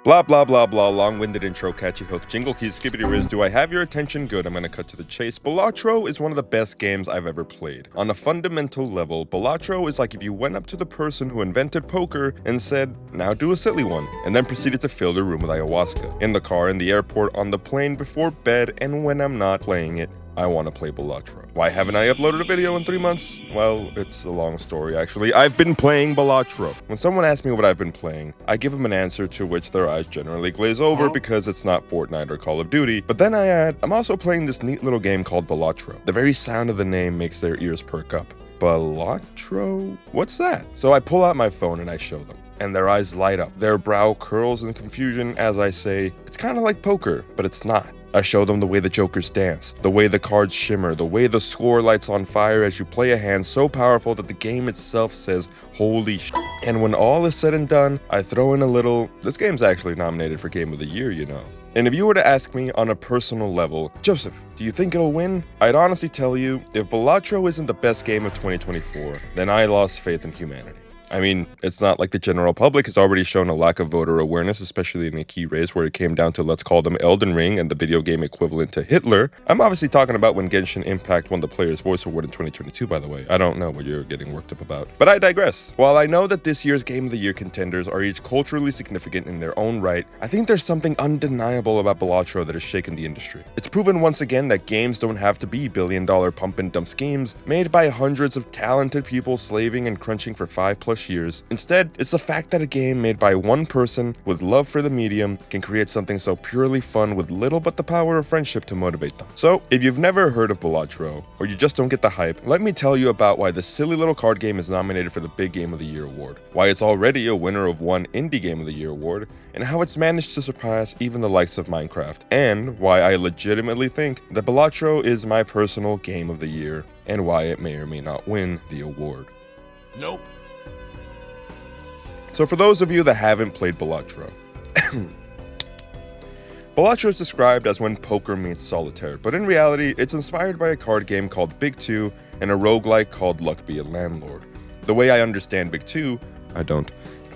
Blah blah blah blah, long-winded intro, catchy hook, jingle keys, skibbity riz. Do I have your attention? Good, I'm gonna cut to the chase. Balatro is one of the best games I've ever played. On a fundamental level, Balatro is like if you went up to the person who invented poker and said, now do a silly one, and then proceeded to fill the room with ayahuasca. In the car, in the airport, on the plane, before bed, and when I'm not playing it, I want to play Balatro. Why haven't I uploaded a video in 3 months? Well, it's a long story actually. I've been playing Balatro. When someone asks me what I've been playing, I give them an answer to which their eyes generally glaze over because it's not Fortnite or Call of Duty. But then I add, I'm also playing this neat little game called Balatro. The very sound of the name makes their ears perk up. Balatro? What's that? So I pull out my phone and I show them, and their eyes light up. Their brow curls in confusion as I say, it's kind of like poker, but it's not. I show them the way the jokers dance, the way the cards shimmer, the way the score lights on fire as you play a hand so powerful that the game itself says, holy sh**. And when all is said and done, I throw in a little, this game's actually nominated for Game of the Year, you know. And if you were to ask me on a personal level, Joseph, do you think it'll win? I'd honestly tell you, if Balatro isn't the best game of 2024, then I lost faith in humanity. I mean, it's not like the general public has already shown a lack of voter awareness, especially in a key race where it came down to, let's call them Elden Ring and the video game equivalent to Hitler. I'm obviously talking about when Genshin Impact won the Player's Voice Award in 2022, by the way. I don't know what you're getting worked up about. But I digress. While I know that this year's Game of the Year contenders are each culturally significant in their own right, I think there's something undeniable about Balatro that has shaken the industry. It's proven once again that games don't have to be billion-dollar pump-and-dump schemes made by hundreds of talented people slaving and crunching for 5+ years. Instead, it's the fact that a game made by one person with love for the medium can create something so purely fun with little but the power of friendship to motivate them. So, if you've never heard of Balatro, or you just don't get the hype, let me tell you about why this silly little card game is nominated for the Big Game of the Year award, why it's already a winner of one Indie Game of the Year award, and how it's managed to surpass even the likes of Minecraft, and why I legitimately think that Balatro is my personal Game of the Year, and why it may or may not win the award. Nope. So for those of you that haven't played Balatro, Balatro is described as when poker meets Solitaire, but in reality, it's inspired by a card game called Big 2 and a roguelike called Luck Be a Landlord. The way I understand Big 2, I don't.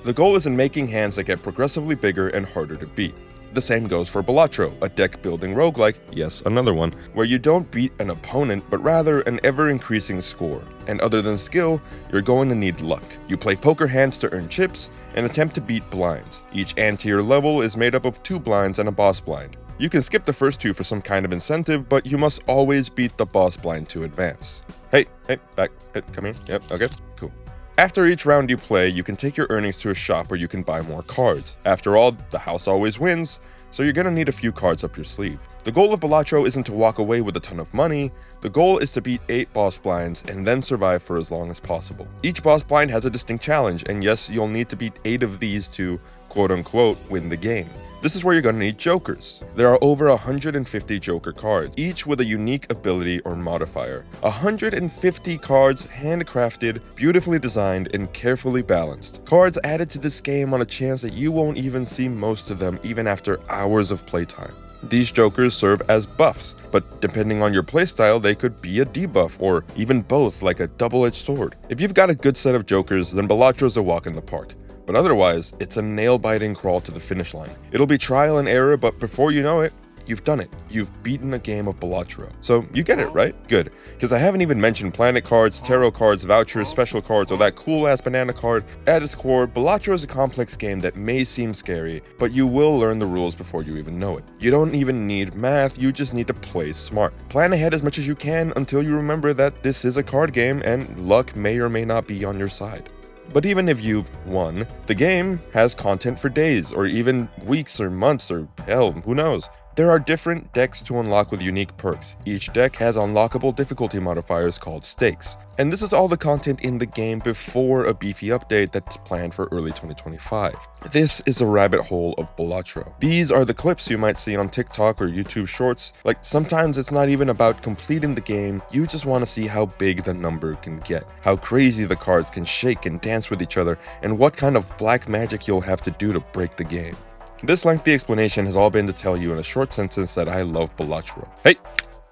The goal is in making hands that get progressively bigger and harder to beat. The same goes for Balatro, a deck-building roguelike, yes, another one, where you don't beat an opponent, but rather an ever-increasing score. And other than skill, you're going to need luck. You play poker hands to earn chips, and attempt to beat blinds. Each ant-tier level is made up of 2 blinds and a boss blind. You can skip the first 2 for some kind of incentive, but you must always beat the boss blind to advance. Hey, back, come here, yep, okay, cool. After each round you play, you can take your earnings to a shop where you can buy more cards. After all, the house always wins, so you're gonna need a few cards up your sleeve. The goal of Balatro isn't to walk away with a ton of money, the goal is to beat 8 boss blinds and then survive for as long as possible. Each boss blind has a distinct challenge, and yes, you'll need to beat 8 of these to, quote-unquote, win the game. This is where you're gonna need jokers. There are over 150 joker cards, each with a unique ability or modifier. 150 cards handcrafted, beautifully designed, and carefully balanced. Cards added to this game on a chance that you won't even see most of them even after hours of playtime. These jokers serve as buffs, but depending on your playstyle, they could be a debuff, or even both, like a double-edged sword. If you've got a good set of jokers, then Balatro's a walk in the park. But otherwise, it's a nail-biting crawl to the finish line. It'll be trial and error, but before you know it, you've done it. You've beaten a game of Balatro. So you get it, right? Good. Because I haven't even mentioned planet cards, tarot cards, vouchers, special cards, or that cool-ass banana card. At its core, Balatro is a complex game that may seem scary, but you will learn the rules before you even know it. You don't even need math, you just need to play smart. Plan ahead as much as you can until you remember that this is a card game and luck may or may not be on your side. But even if you've won, the game has content for days, or even weeks or months, or hell, who knows. There are different decks to unlock with unique perks. Each deck has unlockable difficulty modifiers called stakes. And this is all the content in the game before a beefy update that's planned for early 2025. This is a rabbit hole of Balatro. These are the clips you might see on TikTok or YouTube Shorts. Like, sometimes it's not even about completing the game, you just want to see how big the number can get, how crazy the cards can shake and dance with each other, and what kind of black magic you'll have to do to break the game. This lengthy explanation has all been to tell you in a short sentence that I love Balatro. Hey,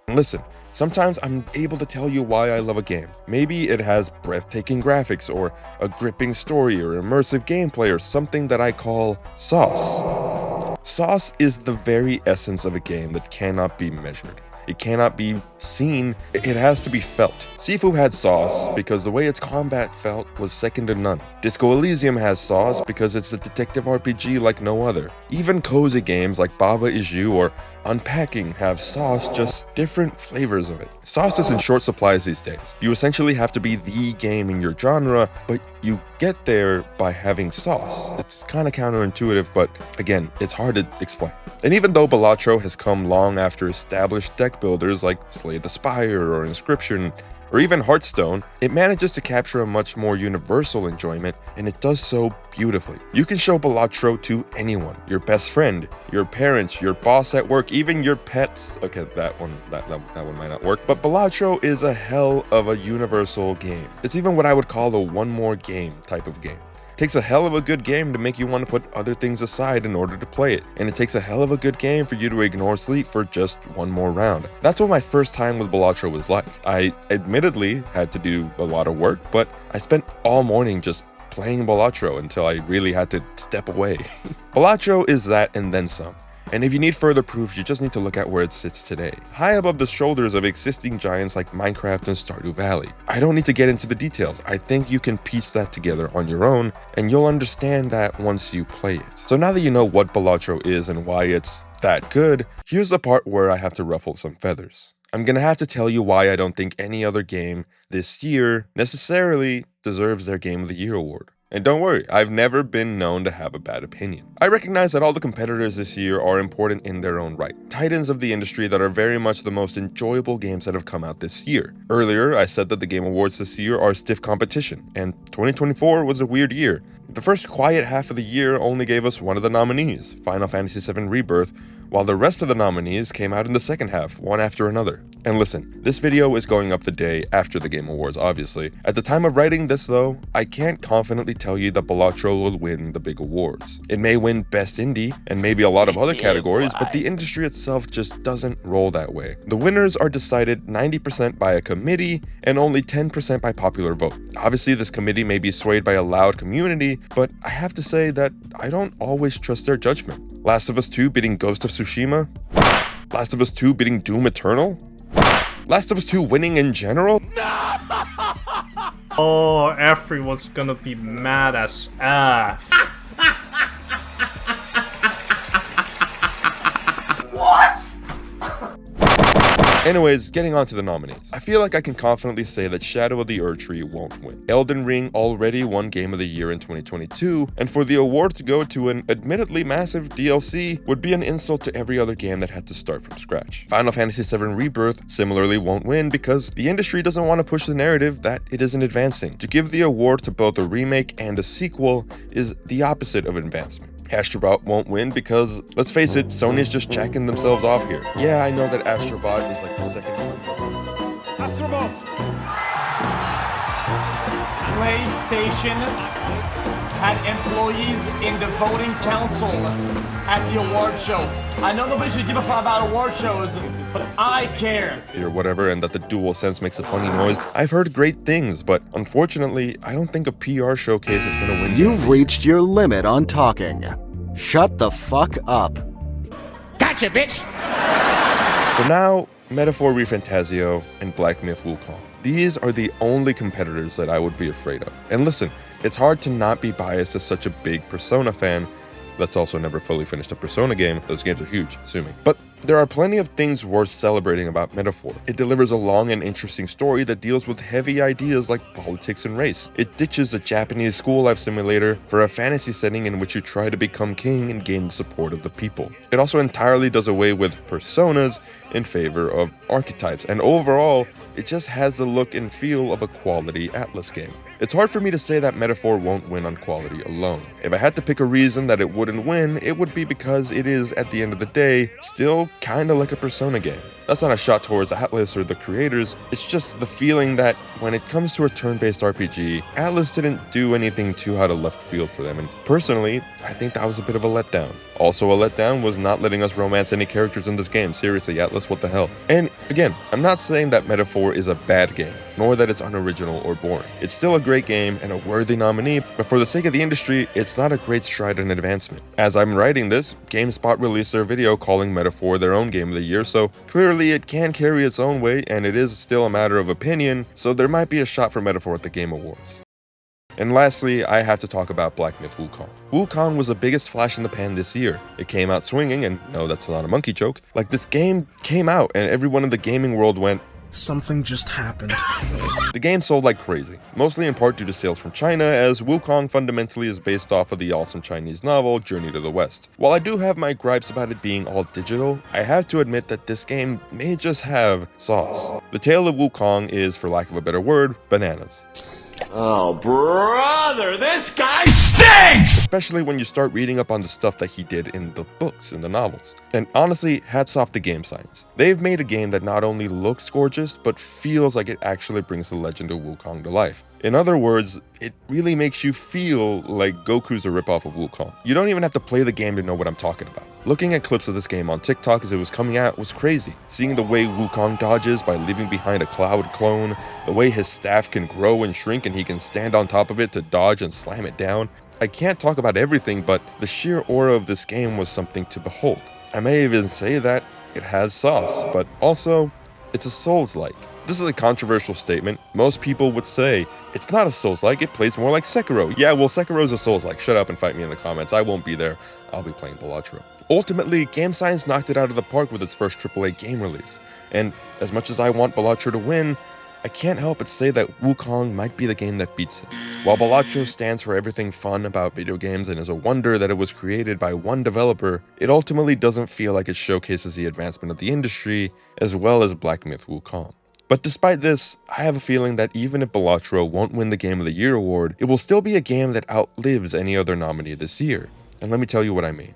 listen, sometimes I'm able to tell you why I love a game. Maybe it has breathtaking graphics, or a gripping story, or immersive gameplay, or something that I call sauce. Sauce is the very essence of a game that cannot be measured. It cannot be seen, it has to be felt. Sifu had sauce because the way its combat felt was second to none. Disco Elysium has sauce because it's a detective RPG like no other. Even cozy games like Baba Is You or Unpacking have sauce, just different flavors of it. Sauce is in short supplies these days. You essentially have to be the game in your genre, but you get there by having sauce. It's kind of counterintuitive, but again, it's hard to explain. And even though Balatro has come long after established deck builders like Slay the Spire or Inscription, or even Hearthstone, it manages to capture a much more universal enjoyment, and it does so beautifully. You can show Balatro to anyone, your best friend, your parents, your boss at work, even your pets. Okay, that one might not work, but Balatro is a hell of a universal game. It's even what I would call a one more game type of game. It takes a hell of a good game to make you want to put other things aside in order to play it, and it takes a hell of a good game for you to ignore sleep for just one more round. That's what my first time with Balatro was like. I admittedly had to do a lot of work, but I spent all morning just playing Balatro until I really had to step away. Balatro is that and then some. And if you need further proof, you just need to look at where it sits today, high above the shoulders of existing giants like Minecraft and Stardew Valley. I don't need to get into the details. I think you can piece that together on your own, and you'll understand that once you play it. So now that you know what Balatro is and why it's that good, here's the part where I have to ruffle some feathers. I'm gonna have to tell you why I don't think any other game this year necessarily deserves their Game of the Year award. And don't worry, I've never been known to have a bad opinion. I recognize that all the competitors this year are important in their own right, titans of the industry that are very much the most enjoyable games that have come out this year. Earlier, I said that the Game Awards this year are stiff competition, and 2024 was a weird year. The first quiet half of the year only gave us one of the nominees, Final Fantasy VII Rebirth, while the rest of the nominees came out in the second half, one after another. And listen, this video is going up the day after the Game Awards, obviously. At the time of writing this though, I can't confidently tell you that Balatro will win the big awards. It may win Best Indie, and maybe a lot of other categories, but the industry itself just doesn't roll that way. The winners are decided 90% by a committee, and only 10% by popular vote. Obviously, this committee may be swayed by a loud community, but I have to say that I don't always trust their judgment. Last of Us 2 beating Ghost of Tsushima? Last of Us 2 beating Doom Eternal? Last of Us 2 winning in general? Oh, everyone's gonna be mad as F. Anyways, getting on to the nominees. I feel like I can confidently say that Shadow of the Erdtree won't win. Elden Ring already won Game of the Year in 2022, and for the award to go to an admittedly massive DLC would be an insult to every other game that had to start from scratch. Final Fantasy VII Rebirth similarly won't win because the industry doesn't want to push the narrative that it isn't advancing. To give the award to both a remake and a sequel is the opposite of advancement. Astrobot won't win because, let's face it, Sony's just jacking themselves off here. Yeah, I know that Astrobot is like the second one. Astrobot! PlayStation had employees in the voting council at the award show. I know nobody should give a fuck about award shows, but I care. Or whatever, and that the DualSense makes a funny noise. I've heard great things, but unfortunately, I don't think a PR showcase is gonna win. You've reached your limit on talking. Shut the fuck up. Gotcha, bitch! So now, Metaphor ReFantazio and Black Myth Wukong. These are the only competitors that I would be afraid of. And listen, it's hard to not be biased as such a big Persona fan that's also never fully finished a Persona game. Those games are huge, assuming. But there are plenty of things worth celebrating about Metaphor. It delivers a long and interesting story that deals with heavy ideas like politics and race. It ditches a Japanese school life simulator for a fantasy setting in which you try to become king and gain the support of the people. It also entirely does away with personas in favor of archetypes, and overall, it just has the look and feel of a quality Atlas game. It's hard for me to say that Metaphor won't win on quality alone. If I had to pick a reason that it wouldn't win, it would be because it is, at the end of the day, still kinda like a Persona game. That's not a shot towards Atlas or the creators, it's just the feeling that when it comes to a turn-based RPG, Atlas didn't do anything too out of left field for them, and personally, I think that was a bit of a letdown. Also a letdown was not letting us romance any characters in this game. Seriously, Atlas, what the hell? And again, I'm not saying that Metaphor is a bad game, nor that it's unoriginal or boring. It's still a great game and a worthy nominee, but for the sake of the industry, it's not a great stride and advancement. As I'm writing this, GameSpot released their video calling Metaphor their own game of the year, so clearly it can carry its own weight, and it is still a matter of opinion, so there might be a shot for Metaphor at the Game Awards. And lastly, I have to talk about Black Myth Wukong. Wukong was the biggest flash in the pan this year. It came out swinging, and no, that's not a monkey joke. Like, this game came out, and everyone in the gaming world went, something just happened. The game sold like crazy, mostly in part due to sales from China, as Wukong fundamentally is based off of the awesome Chinese novel Journey to the West. While I do have my gripes about it being all digital, I have to admit that this game may just have sauce. The tale of Wukong is, for lack of a better word, bananas. Oh, brother, this guy stinks! Especially when you start reading up on the stuff that he did in the books, in the novels. And honestly, hats off to Game Science. They've made a game that not only looks gorgeous, but feels like it actually brings the legend of Wukong to life. In other words, it really makes you feel like Goku's a ripoff of Wukong. You don't even have to play the game to know what I'm talking about. Looking at clips of this game on TikTok as it was coming out was crazy. Seeing the way Wukong dodges by leaving behind a cloud clone, the way his staff can grow and shrink and he can stand on top of it to dodge and slam it down. I can't talk about everything, but the sheer aura of this game was something to behold. I may even say that it has sauce, but also, it's a Souls-like. This is a controversial statement. Most people would say, it's not a Souls-like, it plays more like Sekiro. Yeah, well, Sekiro's a Souls-like. Shut up and fight me in the comments. I won't be there. I'll be playing Balatro. Ultimately, Game Science knocked it out of the park with its first AAA game release. And as much as I want Balatro to win, I can't help but say that Wukong might be the game that beats it. While Balatro stands for everything fun about video games and is a wonder that it was created by one developer, it ultimately doesn't feel like it showcases the advancement of the industry as well as Black Myth Wukong. But despite this, I have a feeling that even if Balatro won't win the Game of the Year award, it will still be a game that outlives any other nominee this year. And let me tell you what I mean.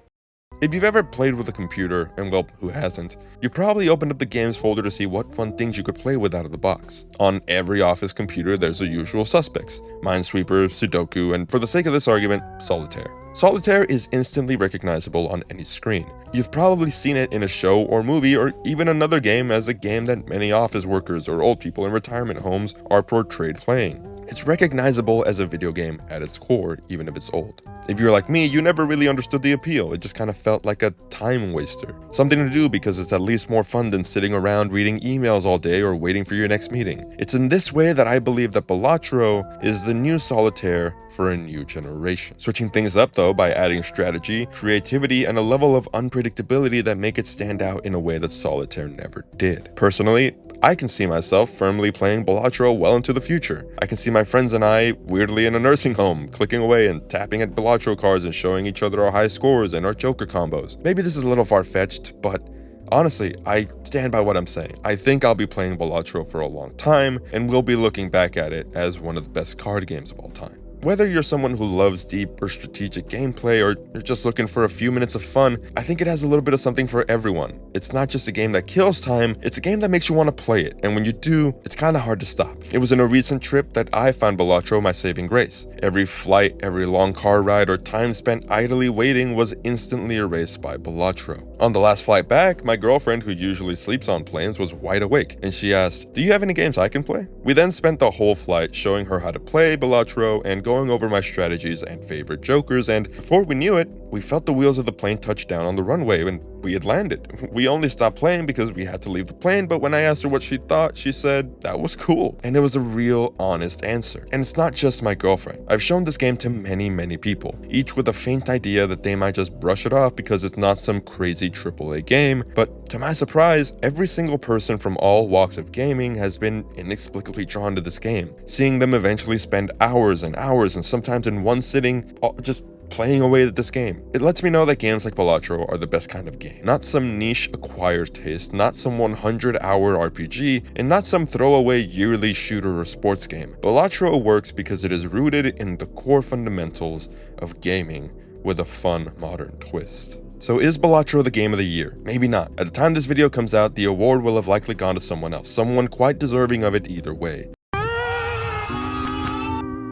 If you've ever played with a computer, and well, who hasn't, you've probably opened up the games folder to see what fun things you could play with out of the box. On every office computer, there's the usual suspects: Minesweeper, Sudoku, and for the sake of this argument, Solitaire. Solitaire is instantly recognizable on any screen. You've probably seen it in a show or movie or even another game as a game that many office workers or old people in retirement homes are portrayed playing. It's recognizable as a video game at its core, even if it's old. If you're like me, you never really understood the appeal. It just kind of felt like a time waster. Something to do because it's at least more fun than sitting around reading emails all day or waiting for your next meeting. It's in this way that I believe that Balatro is the new Solitaire for a new generation. Switching things up though by adding strategy, creativity, and a level of unpredictability that make it stand out in a way that Solitaire never did. Personally, I can see myself firmly playing Balatro well into the future. I can see my friends and I weirdly in a nursing home, clicking away and tapping at Balatro cards and showing each other our high scores and our Joker combos. Maybe this is a little far-fetched, but honestly, I stand by what I'm saying. I think I'll be playing Balatro for a long time, and we'll be looking back at it as one of the best card games of all time. Whether you're someone who loves deep or strategic gameplay or you're just looking for a few minutes of fun, I think it has a little bit of something for everyone. It's not just a game that kills time, it's a game that makes you want to play it, and when you do, it's kind of hard to stop. It was in a recent trip that I found Balatro my saving grace. Every flight, every long car ride, or time spent idly waiting was instantly erased by Balatro. On the last flight back, my girlfriend, who usually sleeps on planes, was wide awake, and she asked, "Do you have any games I can play?" We then spent the whole flight showing her how to play Balatro and going over my strategies and favorite jokers, and before we knew it, we felt the wheels of the plane touch down on the runway and we had landed. We only stopped playing because we had to leave the plane, but when I asked her what she thought, she said that was cool. And it was a real honest answer. And it's not just my girlfriend. I've shown this game to many people, each with a faint idea that they might just brush it off because it's not some crazy AAA game, but to my surprise, every single person from all walks of gaming has been inexplicably drawn to this game, seeing them eventually spend hours and hours and sometimes in one sitting, just playing away at this game. It lets me know that games like Balatro are the best kind of game. Not some niche acquired taste, not some 100-hour RPG, and not some throwaway yearly shooter or sports game. Balatro works because it is rooted in the core fundamentals of gaming with a fun modern twist. So is Balatro the game of the year? Maybe not. At the time this video comes out, the award will have likely gone to someone else, someone quite deserving of it either way.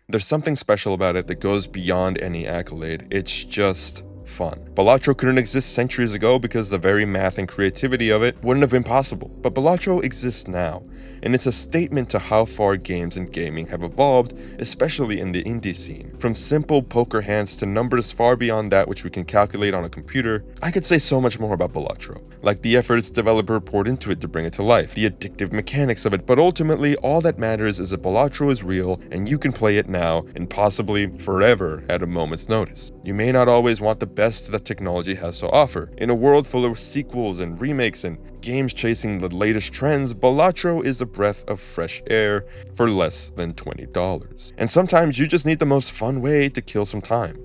There's something special about it that goes beyond any accolade. It's just fun. Balatro couldn't exist centuries ago because the very math and creativity of it wouldn't have been possible, but Balatro exists now, and it's a statement to how far games and gaming have evolved, especially in the indie scene. From simple poker hands to numbers far beyond that which we can calculate on a computer, I could say so much more about Balatro, like the effort its developer poured into it to bring it to life, the addictive mechanics of it, but ultimately all that matters is that Balatro is real and you can play it now and possibly forever at a moment's notice. You may not always want the best that technology has to offer. In a world full of sequels and remakes and games chasing the latest trends, Balatro is a breath of fresh air for less than $20. And sometimes you just need the most fun way to kill some time.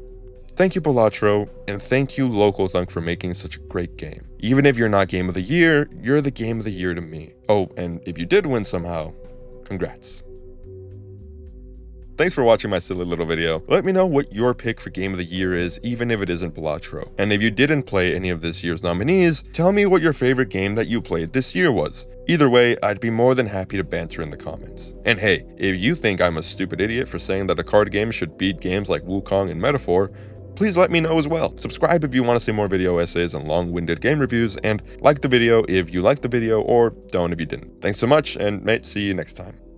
Thank you, Balatro, and thank you, Local Thunk, for making such a great game. Even if you're not Game of the Year, you're the Game of the Year to me. Oh, and if you did win somehow, congrats. Thanks for watching my silly little video. Let me know what your pick for Game of the Year is, even if it isn't Balatro. And if you didn't play any of this year's nominees, tell me what your favorite game that you played this year was. Either way, I'd be more than happy to banter in the comments. And hey, if you think I'm a stupid idiot for saying that a card game should beat games like Wukong and Metaphor, please let me know as well. Subscribe if you want to see more video essays and long-winded game reviews, and like the video if you liked the video, or don't if you didn't. Thanks so much, and mate, see you next time.